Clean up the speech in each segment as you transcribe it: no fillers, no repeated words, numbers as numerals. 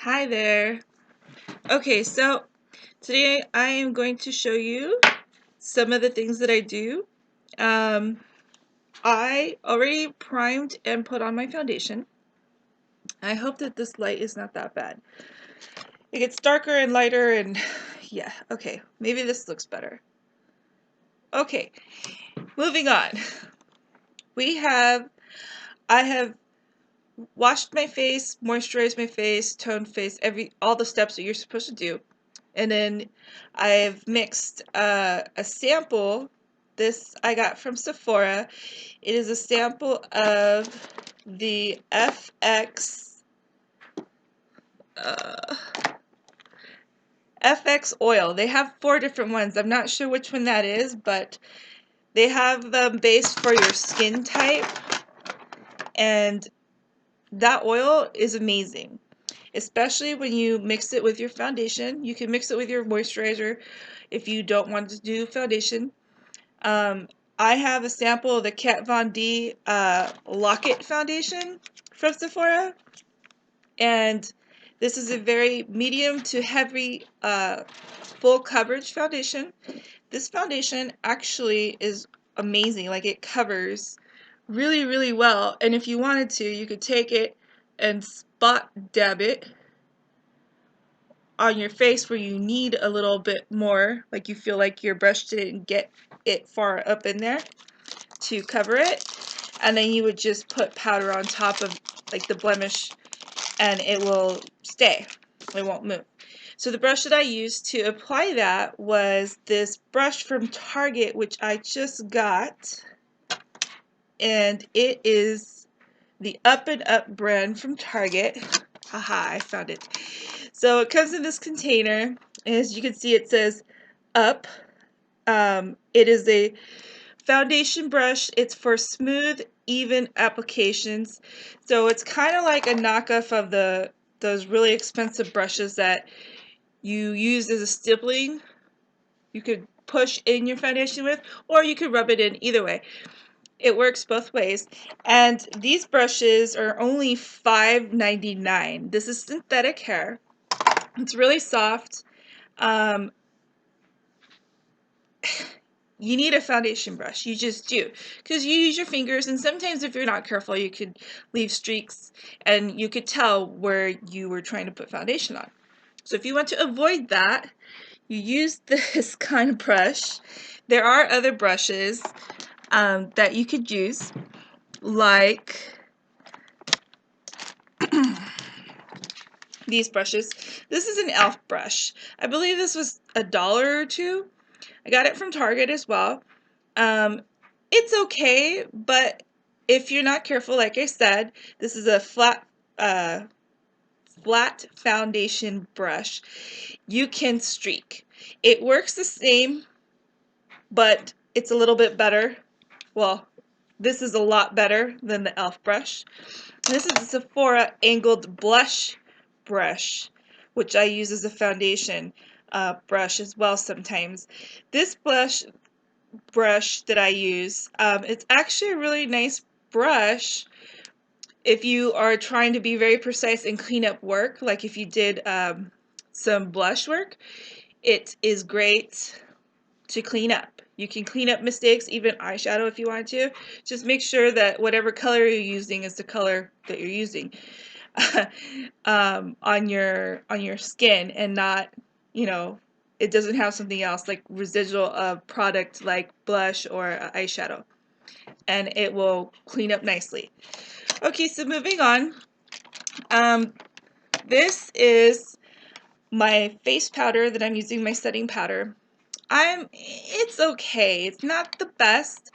Hi there. Okay, so today I am going to show you some of the things that I do. I already primed and put on my foundation. I hope that this light is not that bad. It gets darker and lighter and yeah, okay, maybe this looks better. Okay, moving on. I have washed my face, moisturized my face, toned face, all the steps that you're supposed to do. And then I've mixed a sample. This I got from Sephora. It is a sample of the uh, FX oil. They have 4 different ones. I'm not sure which one that is, but they have them based for your skin type. And that oil is amazing, especially when you mix it with your foundation. You can mix it with your moisturizer if you don't want to do foundation. I have a sample of the Kat Von D Lock-It foundation from Sephora, and this is a very medium to heavy full coverage foundation. This foundation actually is amazing. Like, it covers really well, and if you wanted to, you could take it and spot dab it on your face where you need a little bit more, like you feel like your brush didn't get it far up in there to cover it, and then you would just put powder on top of like the blemish and it will stay, it won't move. So the brush that I used to apply that was this brush from Target, which I just got, and it is the Up and Up brand from Target. Haha, I found it. So it comes in this container, and as you can see it says Up. It is a foundation brush. It's for smooth, even applications. So it's kind of like a knockoff of those really expensive brushes that you use as a stippling. You could push in your foundation with, or you could rub it in. Either way, it works both ways. And these brushes are only $5.99. This is synthetic hair. It's really soft. Um, you need a foundation brush. You just do, because you use your fingers, and sometimes if you're not careful you could leave streaks and you could tell where you were trying to put foundation on. So if you want to avoid that, you use this kind of brush. There are other brushes that you could use, like these brushes. This is an e.l.f. brush. I believe this was $1 or $2. I got it from Target as well. It's okay, but if you're not careful, like I said, this is a flat foundation brush. You can streak. It works the same, but it's a little bit better. Well, this is a lot better than the e.l.f. brush. This is a Sephora angled blush brush, which I use as a foundation brush as well sometimes. This brush that I use, it's actually a really nice brush if you are trying to be very precise and clean up work, like if you did some blush work. It is great to clean up. You can clean up mistakes, even eyeshadow if you want to. Just make sure that whatever color you're using is the color that you're using on your skin, and not, it doesn't have something else like residual of product like blush or eyeshadow, and it will clean up nicely. Okay, so moving on. This is my face powder that I'm using, my setting powder. It's okay. It's not the best.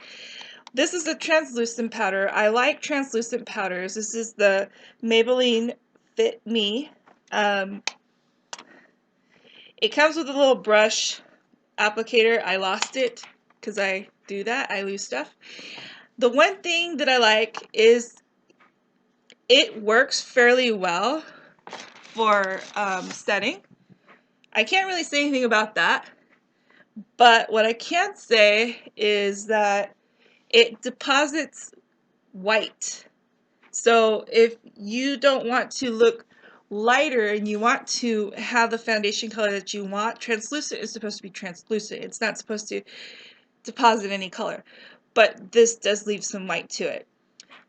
This is a translucent powder. I like translucent powders. This is the Maybelline Fit Me. It comes with a little brush applicator. I lost it because I do that. I lose stuff. The one thing that I like is it works fairly well for setting. I can't really say anything about that, but what I can say is that it deposits white. So if you don't want to look lighter and you want to have the foundation color that you want, translucent is supposed to be translucent. It's not supposed to deposit any color. But this does leave some white to it.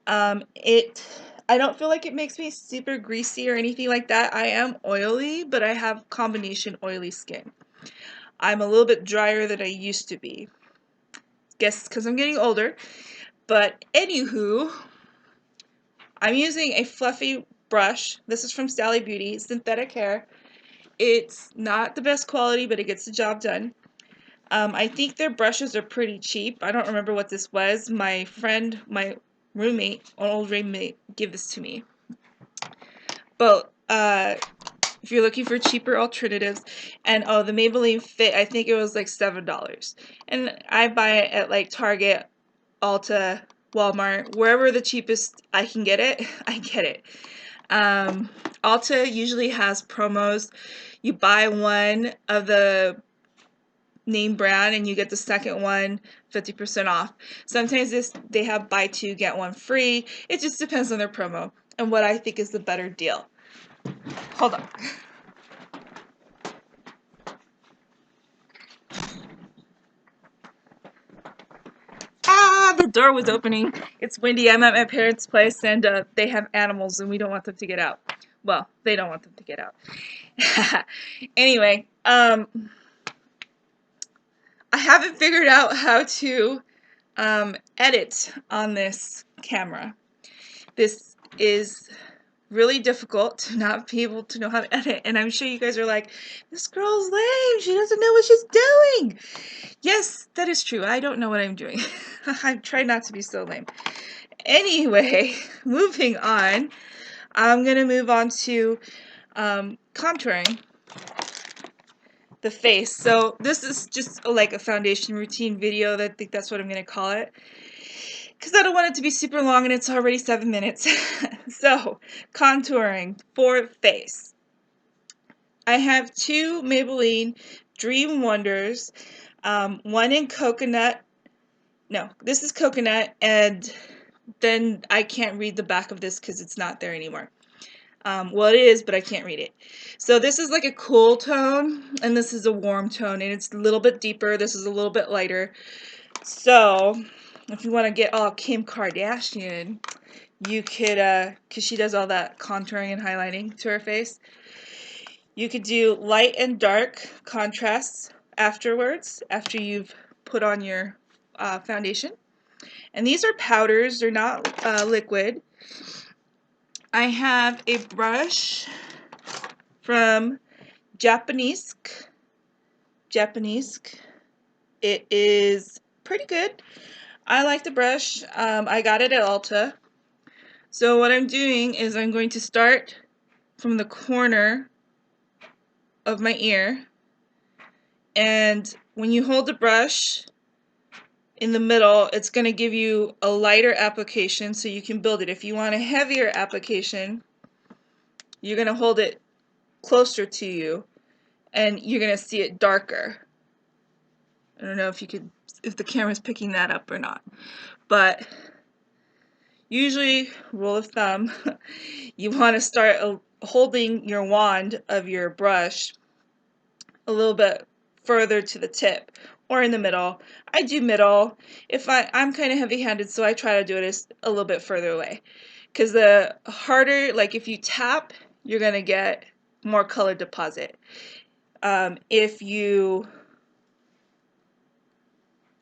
I don't feel like it makes me super greasy or anything like that. I am oily, but I have combination oily skin. I'm a little bit drier than I used to be. Guess because I'm getting older. But anywho, I'm using a fluffy brush. This is from Sally Beauty, synthetic hair. It's not the best quality, but it gets the job done. I think their brushes are pretty cheap. I don't remember what this was. My friend, my roommate, an old roommate, gave this to me. But if you're looking for cheaper alternatives, and oh, the Maybelline Fit, I think it was like $7. And I buy it at like Target, Ulta, Walmart, wherever the cheapest I can get it, I get it. Ulta usually has promos. You buy one of the name brand and you get the second one 50% off. Sometimes they have buy two get one free. It just depends on their promo and what I think is the better deal. Hold on. The door was opening. It's windy. I'm at my parents' place and they have animals and we don't want them to get out. Well, they don't want them to get out. Anyway, I haven't figured out how to edit on this camera. This is really difficult to not be able to know how to edit, and I'm sure you guys are like, this girl's lame, she doesn't know what she's doing. Yes, that is true. I don't know what I'm doing. I try not to be so lame. Anyway, moving on, I'm gonna move on to contouring the face. So this is just like a foundation routine video. I think that's what I'm gonna call it, because I don't want it to be super long and it's already 7 minutes. So, contouring for face. I have two Maybelline Dream Wonders, one in coconut. No, this is coconut, and then I can't read the back of this because it's not there anymore. Well, it is, but I can't read it. So this is like a cool tone, and this is a warm tone, and it's a little bit deeper. This is a little bit lighter. So if you want to get all Kim Kardashian, you could, because she does all that contouring and highlighting to her face, you could do light and dark contrasts afterwards, after you've put on your foundation. And these are powders, they're not liquid. I have a brush from Japanesque. It is pretty good. I like the brush. I got it at Ulta. So what I'm doing is I'm going to start from the corner of my ear, and when you hold the brush in the middle, it's going to give you a lighter application so you can build it. If you want a heavier application, you're going to hold it closer to you and you're going to see it darker. I don't know if the camera's picking that up or not, but usually, rule of thumb, you want to start holding your wand of your brush a little bit further to the tip or in the middle. I do middle. If I'm kind of heavy-handed, so I try to do it a little bit further away, because the harder, like if you tap, you're gonna get more color deposit. If you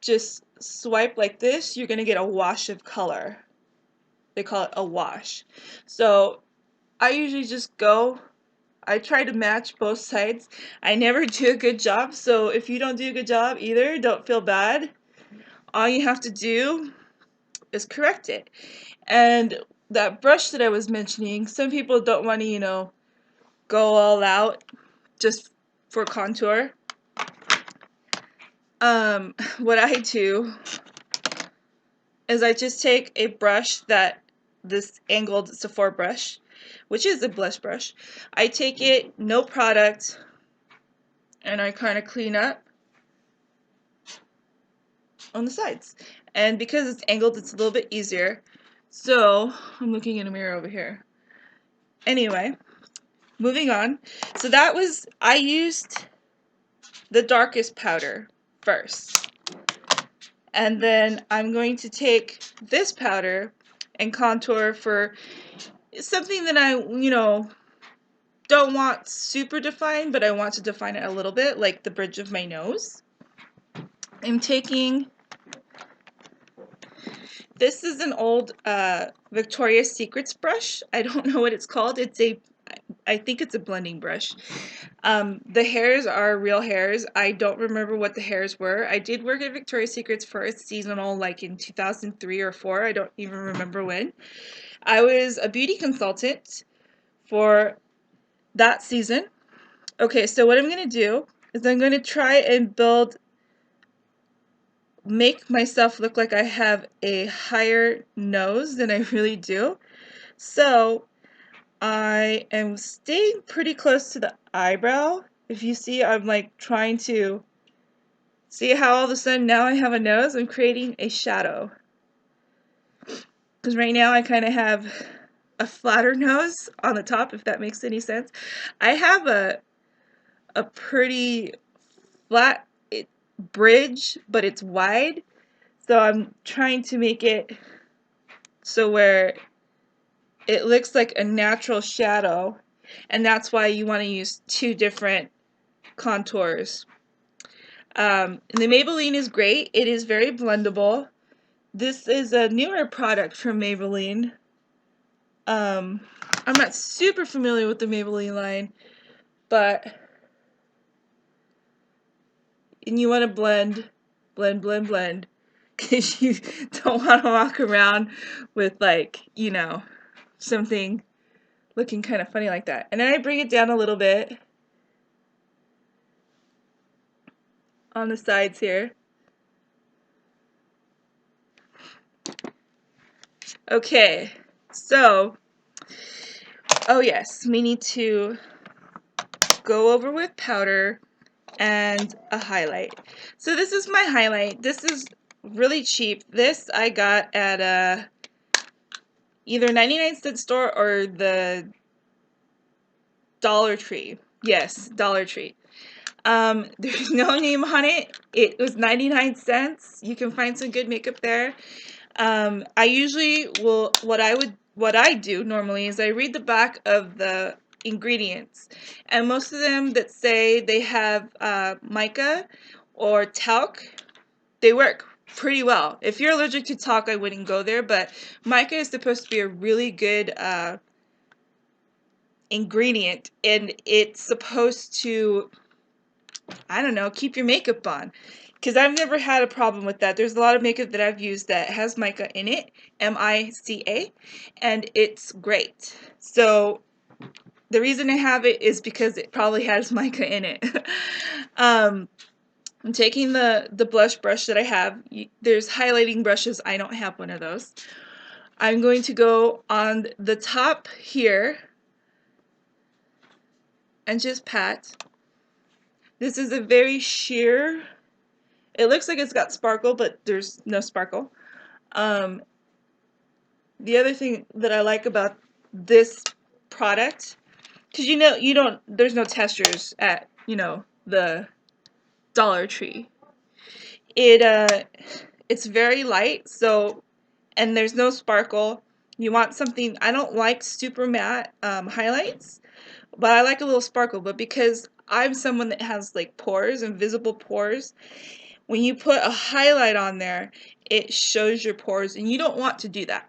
just swipe like this, you're gonna get a wash of color. They call it a wash. So I usually just I try to match both sides. I never do a good job, so if you don't do a good job either, don't feel bad. All you have to do is correct it. And that brush that I was mentioning, some people don't want to, go all out just for contour. What I do is I just take a brush this angled Sephora brush, which is a blush brush. I take it, no product, and I kind of clean up on the sides. And because it's angled, it's a little bit easier. So, I'm looking in a mirror over here. Anyway, moving on. So that was, I used the darkest powder first. And then I'm going to take this powder and contour for something that I, don't want super defined, but I want to define it a little bit, like the bridge of my nose. I'm taking, this is an old Victoria's Secrets brush. I don't know what it's called. I think it's a blending brush. The hairs are real hairs. I don't remember what the hairs were. I did work at Victoria's Secrets for a seasonal like in 2003 or 4. I don't even remember when. I was a beauty consultant for that season. Okay, so what I'm going to do is I'm going to try and make myself look like I have a higher nose than I really do. So I am staying pretty close to the eyebrow. If you see, I'm like trying to see how all of a sudden now I have a nose. I'm creating a shadow. Because right now I kind of have a flatter nose on the top, if that makes any sense. I have a pretty flat bridge, but it's wide. So I'm trying to make it so where it looks like a natural shadow, and that's why you want to use 2 different contours. And the Maybelline is great. It is very blendable. This is a newer product from Maybelline. I'm not super familiar with the Maybelline line, and you want to blend, because you don't want to walk around with like, something looking kind of funny like that. And then I bring it down a little bit on the sides here. Okay, so, oh yes, we need to go over with powder and a highlight. So this is my highlight. This is really cheap. This I got at either 99-cent store or the Dollar Tree. Yes, Dollar Tree. There's no name on it. It was 99 cents. You can find some good makeup there. I usually will, what I do normally is I read the back of the ingredients, and most of them that say they have mica or talc, they work pretty well. If you're allergic to talc, I wouldn't go there, but mica is supposed to be a really good ingredient, and it's supposed to, I don't know, keep your makeup on. Because I've never had a problem with that. There's a lot of makeup that I've used that has mica in it, M-I-C-A, and it's great. So the reason I have it is because it probably has mica in it. I'm taking the blush brush that I have. There's highlighting brushes. I don't have one of those. I'm going to go on the top here and just pat. This is a very sheer, it looks like it's got sparkle, but there's no sparkle. The other thing that I like about this product, because there's no testers at, the Dollar Tree. It's very light, so, and there's no sparkle. You want something, I don't like super matte highlights, but I like a little sparkle. But because I'm someone that has like pores, invisible pores, when you put a highlight on there, it shows your pores, and you don't want to do that.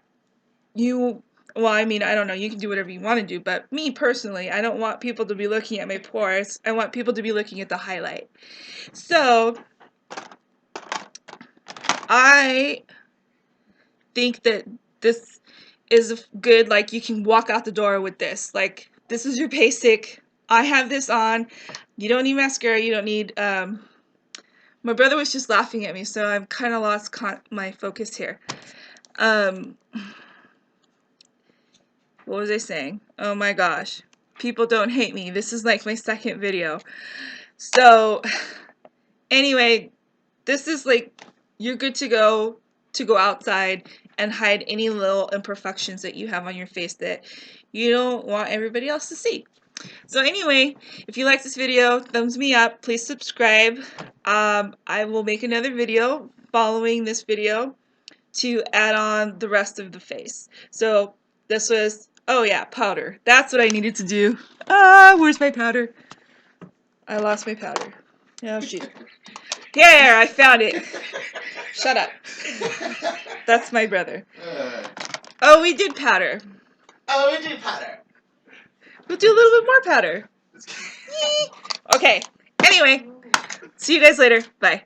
Well, I mean, I don't know, you can do whatever you want to do, but me personally, I don't want people to be looking at my pores. I want people to be looking at the highlight. So, I think that this is good, like, you can walk out the door with this. Like, this is your basic. I have this on. You don't need mascara, you don't need, my brother was just laughing at me, so I've kind of lost my focus here. What was I saying? Oh my gosh. People don't hate me. This is like my second video. So, anyway, this is like, you're good to go outside and hide any little imperfections that you have on your face that you don't want everybody else to see. So anyway, if you like this video, thumbs me up. Please subscribe. I will make another video following this video to add on the rest of the face. So this was, oh yeah, powder. That's what I needed to do. Where's my powder? I lost my powder. Oh shoot. Here, I found it. Shut up. That's my brother. Oh, we did powder. Oh, we did powder. We'll do a little bit more powder. Okay. Anyway, see you guys later. Bye.